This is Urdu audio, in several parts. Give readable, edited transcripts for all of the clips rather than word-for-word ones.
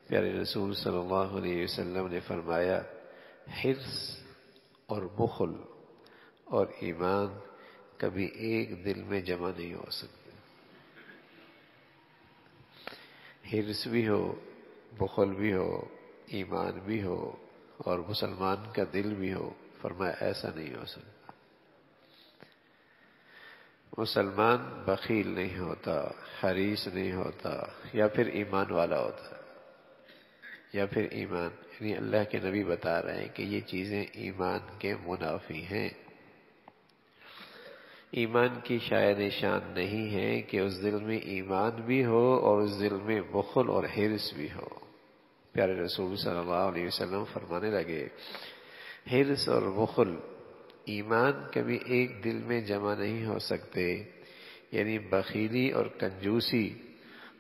پیارے رسول صلی اللہ علیہ وسلم نے فرمایا حرص اور بخل اور ایمان کبھی ایک دل میں جمع نہیں ہو سکتے. حرص بھی ہو، بخل بھی ہو، ایمان بھی ہو اور مسلمان کا دل بھی ہو، فرمایا ایسا نہیں ہو سکتا. مسلمان بخیل نہیں ہوتا، حریص نہیں ہوتا، یا پھر ایمان والا ہوتا، یا پھر ایمان، یعنی اللہ کے نبی بتا رہے ہیں کہ یہ چیزیں ایمان کے منافی ہیں. ایمان کی شاید نشان نہیں ہے کہ اس دل میں ایمان بھی ہو اور اس دل میں بخل اور حرص بھی ہو. پیارے رسول صلی اللہ علیہ وسلم فرمانے لگے حرص اور بخل ایمان کبھی ایک دل میں جمع نہیں ہو سکتے، یعنی بخیلی اور کنجوسی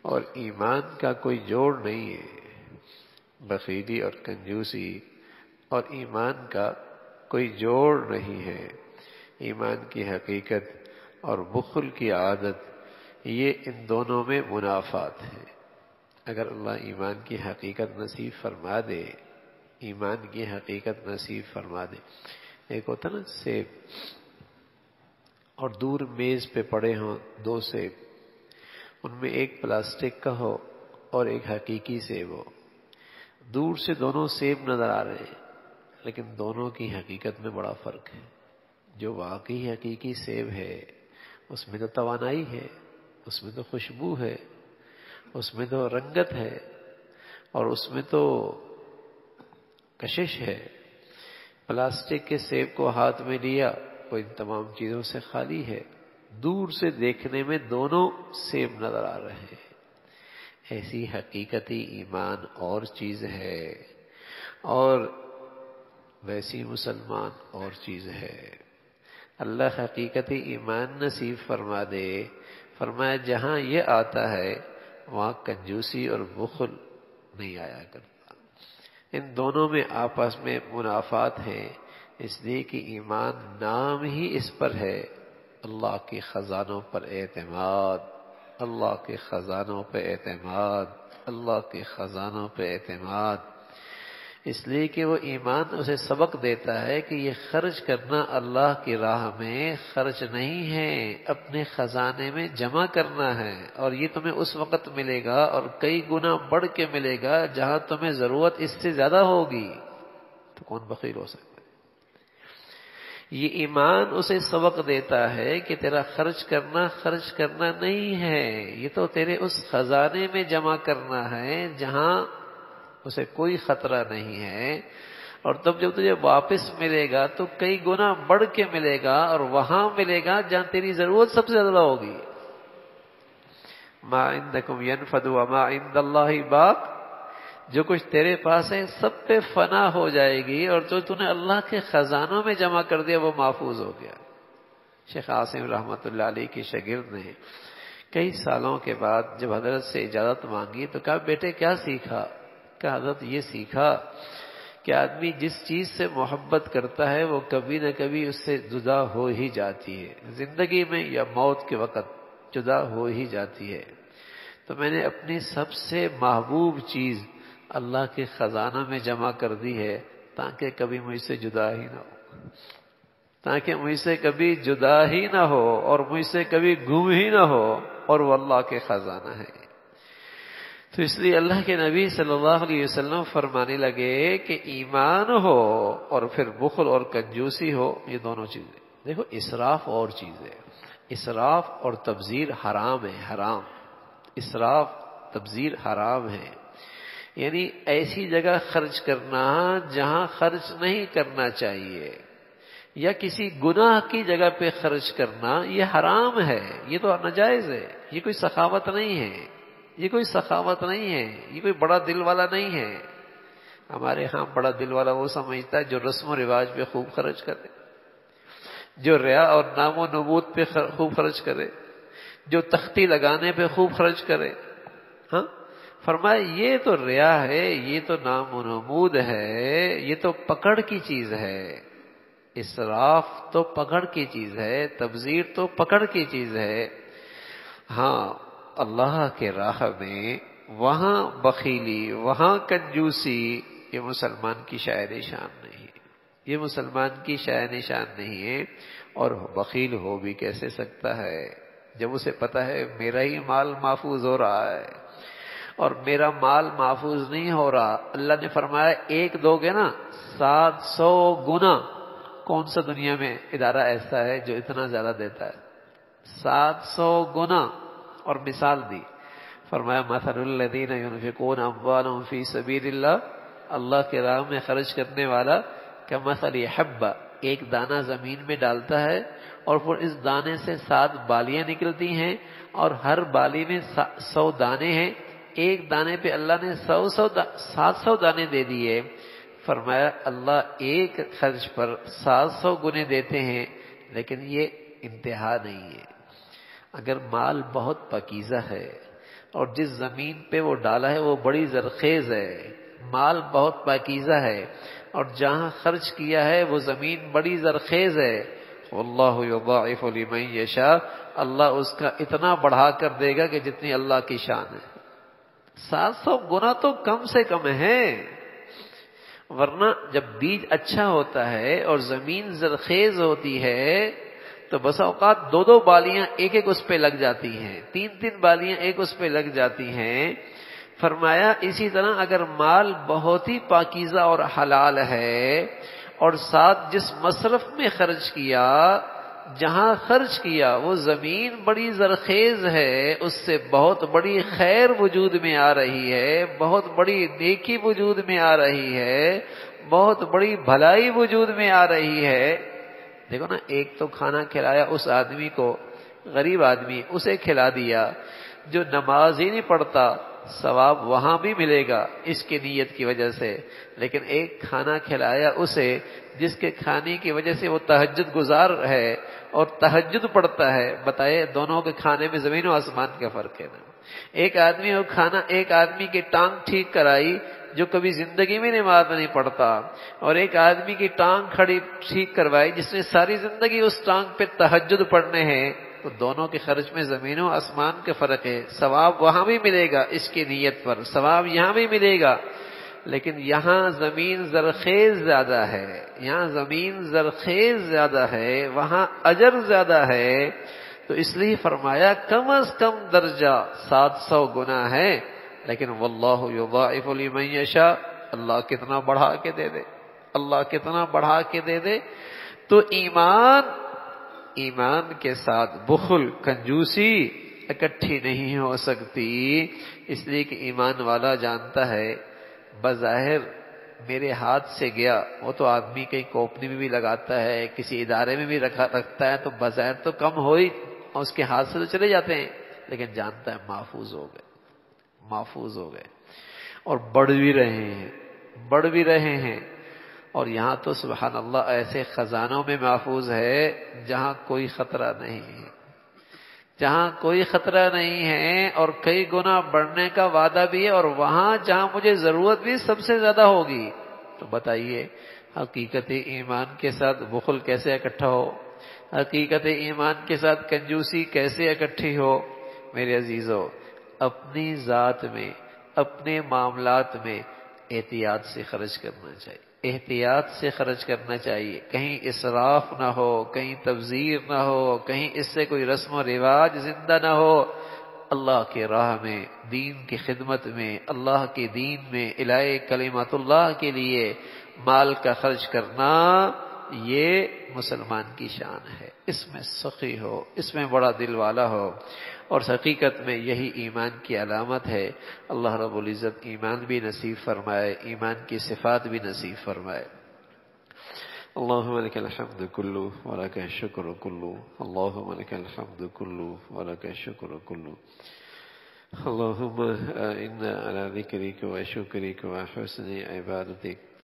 اور ایمان کا کوئی جوڑ نہیں ہے. بخیلی اور کنجوسی اور ایمان کا کوئی جوڑ نہیں ہے. ایمان کی حقیقت اور بخل کی عادت، یہ ان دونوں میں منافات ہے. اگر اللہ ایمان کی حقیقت نصیب فرما دے، ایمان کی حقیقت نصیب فرما دے. ایک ہوتا نا سیب، اور دور میز پہ پڑے ہوں دو سیب، ان میں ایک پلاسٹک کا ہو اور ایک حقیقی سیب ہو. دور سے دونوں سیب نظر آ رہے ہیں لیکن دونوں کی حقیقت میں بڑا فرق ہے. جو واقعی حقیقی سیب ہے اس میں تو توانائی ہے، اس میں تو خوشبو ہے، اس میں تو رنگت ہے اور اس میں تو کشش ہے. پلاسٹک کے سیب کو ہاتھ میں لیا، وہ ان تمام چیزوں سے خالی ہے. دور سے دیکھنے میں دونوں سیب نظر آ رہے ہیں. ایسی حقیقتی ایمان اور چیز ہے اور ویسی مسلمان اور چیز ہے. اللہ حقیقتی ایمان نصیب فرما دے. فرمایا جہاں یہ آتا ہے وہاں کنجوسی اور بخل نہیں آیا کرتا. ان دونوں میں آپس میں منافات ہیں، اس لیے کہ ایمان نام ہی اس پر ہے اللہ کے خزانوں پر اعتماد، اللہ کے خزانوں پہ اعتماد، اللہ کے خزانوں پہ اعتماد. اس لیے کہ وہ ایمان اسے سبق دیتا ہے کہ یہ خرچ کرنا اللہ کی راہ میں خرچ نہیں ہے، اپنے خزانے میں جمع کرنا ہے، اور یہ تمہیں اس وقت ملے گا اور کئی گنا بڑھ کے ملے گا جہاں تمہیں ضرورت اس سے زیادہ ہوگی. تو کون بخیل ہو سکتا ہے؟ یہ ایمان اسے سبق دیتا ہے کہ تیرا خرچ کرنا نہیں ہے، یہ تو تیرے اس خزانے میں جمع کرنا ہے جہاں اسے کوئی خطرہ نہیں ہے، اور تب جب تجھے واپس ملے گا تو کئی گنا بڑھ کے ملے گا اور وہاں ملے گا جہاں تیری ضرورت سب سے زیادہ ہوگی. ما عندکم ینفد وما عند اللہ باق، جو کچھ تیرے پاس ہے سب پہ فنا ہو جائے گی اور جو تو نے اللہ کے خزانوں میں جمع کر دیا وہ محفوظ ہو گیا. شیخ عاصم رحمۃ اللہ علیہ کے شاگرد نے کئی سالوں کے بعد جب حضرت سے اجازت مانگی تو کہا بیٹے کیا سیکھا؟ کہ حضرت یہ سیکھا کہ آدمی جس چیز سے محبت کرتا ہے وہ کبھی نہ کبھی اس سے جدا ہو ہی جاتی ہے، زندگی میں یا موت کے وقت جدا ہو ہی جاتی ہے. تو میں نے اپنی سب سے محبوب چیز اللہ کے خزانہ میں جمع کر دی ہے تاکہ کبھی مجھ سے جدا ہی نہ ہو، تاکہ مجھ سے کبھی جدا ہی نہ ہو اور مجھ سے کبھی گم ہی نہ ہو، اور وہ اللہ کے خزانہ ہے. تو اس لیے اللہ کے نبی صلی اللہ علیہ وسلم فرمانے لگے کہ ایمان ہو اور پھر بخل اور کنجوسی ہو، یہ دونوں چیزیں. دیکھو اسراف اور چیز ہے، اسراف اور تبذیر حرام ہے، حرام. اسراف تبذیر حرام ہے، یعنی ایسی جگہ خرچ کرنا جہاں خرچ نہیں کرنا چاہیے، یا کسی گناہ کی جگہ پہ خرچ کرنا، یہ حرام ہے، یہ تو ناجائز ہے. یہ کوئی سخاوت نہیں ہے، یہ کوئی سخاوت نہیں ہے، یہ کوئی بڑا دل والا نہیں ہے. ہمارے ہاں بڑا دل والا وہ سمجھتا ہے جو رسم و رواج پہ خوب خرچ کرے، جو ریا اور نام و نمود پہ خوب خرچ کرے، جو تختی لگانے پہ خوب خرچ کرے. ہاں فرمایا یہ تو ریا ہے، یہ تو نام و نمود ہے، یہ تو پکڑ کی چیز ہے. اسراف تو پکڑ کی چیز ہے، تبذیر تو پکڑ کی چیز ہے. ہاں اللہ کے راہ میں وہاں بخیلی، وہاں کنجوسی، یہ مسلمان کی شاعر شان نہیں ہے، یہ مسلمان کی شاعر شان نہیں ہے۔ اور بخیل ہو بھی کیسے سکتا ہے جب اسے پتا ہے میرا ہی مال محفوظ ہو رہا ہے، اور میرا مال محفوظ نہیں ہو رہا۔ اللہ نے فرمایا ایک دو گے نا 700 گنا۔ کون سا دنیا میں ادارہ ایسا ہے جو اتنا زیادہ دیتا ہے؟ 700 گنا۔ اور مثال دی، فرمایا مثل الذین ينفقون اموالهم فی سبیل اللہ، اللہ کے راہ میں خرچ کرنے والا کمثل حبہ، ایک دانہ زمین میں ڈالتا ہے اور پھر اس دانے سے 7 بالیاں نکلتی ہیں، اور ہر بالی میں 100 دانے ہیں، ایک دانے پہ اللہ نے 700 دانے دے دیے۔ فرمایا اللہ ایک خرچ پر 700 گنے دیتے ہیں، لیکن یہ انتہا نہیں ہے۔ اگر مال بہت پاکیزہ ہے اور جس زمین پہ وہ ڈالا ہے وہ بڑی زرخیز ہے، مال بہت پاکیزہ ہے اور جہاں خرچ کیا ہے وہ زمین بڑی زرخیز ہے، واللہ یضاعف لمن یشاء، اللہ اس کا اتنا بڑھا کر دے گا کہ جتنی اللہ کی شان ہے۔ 700 گنا تو کم سے کم ہے، ورنہ جب بیج اچھا ہوتا ہے اور زمین زرخیز ہوتی ہے تو بس اوقات 2 بالیاں ایک اس پہ لگ جاتی ہیں، 3 بالیاں ایک اس پہ لگ جاتی ہیں۔ فرمایا اسی طرح اگر مال بہت ہی پاکیزہ اور حلال ہے اور ساتھ جس مصرف میں خرچ کیا، جہاں خرچ کیا وہ زمین بڑی زرخیز ہے، اس سے بہت بڑی خیر وجود میں آ رہی ہے، بہت بڑی نیکی وجود میں آ رہی ہے، بہت بڑی بھلائی وجود میں آ رہی ہے۔ دیکھو نا، ایک تو کھانا کھلایا اس آدمی کو، غریب آدمی، اسے کھلا دیا، جو نماز ہی نہیں پڑھتا ثواب وہاں بھی ملے گا اس کی نیت کی وجہ سے، لیکن ایک کھانا کھلایا اسے جس کے کھانے کی وجہ سے وہ تہجد گزار ہے اور تہجد پڑھتا ہے۔ بتائے دونوں کے کھانے میں زمین و آسمان کا فرق ہے نا۔ ایک آدمی وہ کھانا، ایک آدمی کی ٹانگ ٹھیک کرائی جو کبھی زندگی میں نماز نہیں پڑھتا، اور ایک آدمی کی ٹانگ کھڑی ٹھیک کروائی جس نے ساری زندگی اس ٹانگ پہ تہجد پڑھنے ہیں، تو دونوں کے خرچ میں زمین و آسمان کا فرق ہے۔ ثواب وہاں بھی ملے گا اس کی نیت پر، ثواب یہاں بھی ملے گا، لیکن یہاں زمین زرخیز زیادہ ہے، یہاں زمین زرخیز زیادہ ہے، وہاں اجر زیادہ ہے، تو اس لیے فرمایا کم از کم درجہ 700 گنا ہے، لیکن واللہ یضاعف لمن یشاء، اللہ کتنا بڑھا کے دے دے، اللہ کتنا بڑھا کے دے دے۔ تو ایمان کے ساتھ بخل، کنجوسی اکٹھی نہیں ہو سکتی، اس لیے کہ ایمان والا جانتا ہے بظاہر میرے ہاتھ سے گیا، وہ تو آدمی کہیں کھوپڑی میں بھی لگاتا ہے، کسی ادارے میں بھی رکھتا ہے، تو بظاہر تو کم ہو ہی، اس کے ہاتھ سے تو چلے جاتے ہیں، لیکن جانتا ہے محفوظ ہو گئے، محفوظ ہو گئے، اور بڑھ بھی رہے ہیں۔ اور یہاں تو سبحان اللہ ایسے خزانوں میں محفوظ ہے جہاں کوئی خطرہ نہیں ہے، جہاں کوئی خطرہ نہیں ہے، اور کئی گنا بڑھنے کا وعدہ بھی ہے، اور وہاں جہاں مجھے ضرورت بھی سب سے زیادہ ہوگی۔ تو بتائیے حقیقت ایمان کے ساتھ بخل کیسے اکٹھا ہو، حقیقت ایمان کے ساتھ کنجوسی کیسے اکٹھی ہو؟ میرے عزیزو، اپنی ذات میں، اپنے معاملات میں احتیاط سے خرچ کرنا چاہیے، احتیاط سے خرچ کرنا چاہیے، کہیں اسراف نہ ہو، کہیں تبذیر نہ ہو، کہیں اس سے کوئی رسم و رواج زندہ نہ ہو۔ اللہ کے راہ میں، دین کی خدمت میں، اللہ کے دین میں، الہی کلمت اللہ کے لیے مال کا خرچ کرنا، یہ مسلمان کی شان ہے۔ اس میں سخی ہو، اس میں بڑا دل والا ہو، اور حقیقت میں یہی ایمان کی علامت ہے۔ اللہ رب العزت ایمان بھی نصیب فرمائے، ایمان کی صفات بھی نصیب فرمائے۔ اللہم لک الحمد کلو ولک الشکر کلو، اللہم لک الحمد کلو ولک الشکر کلو، اللہم انا علی ذکرک و شکرک و حسن عبادتک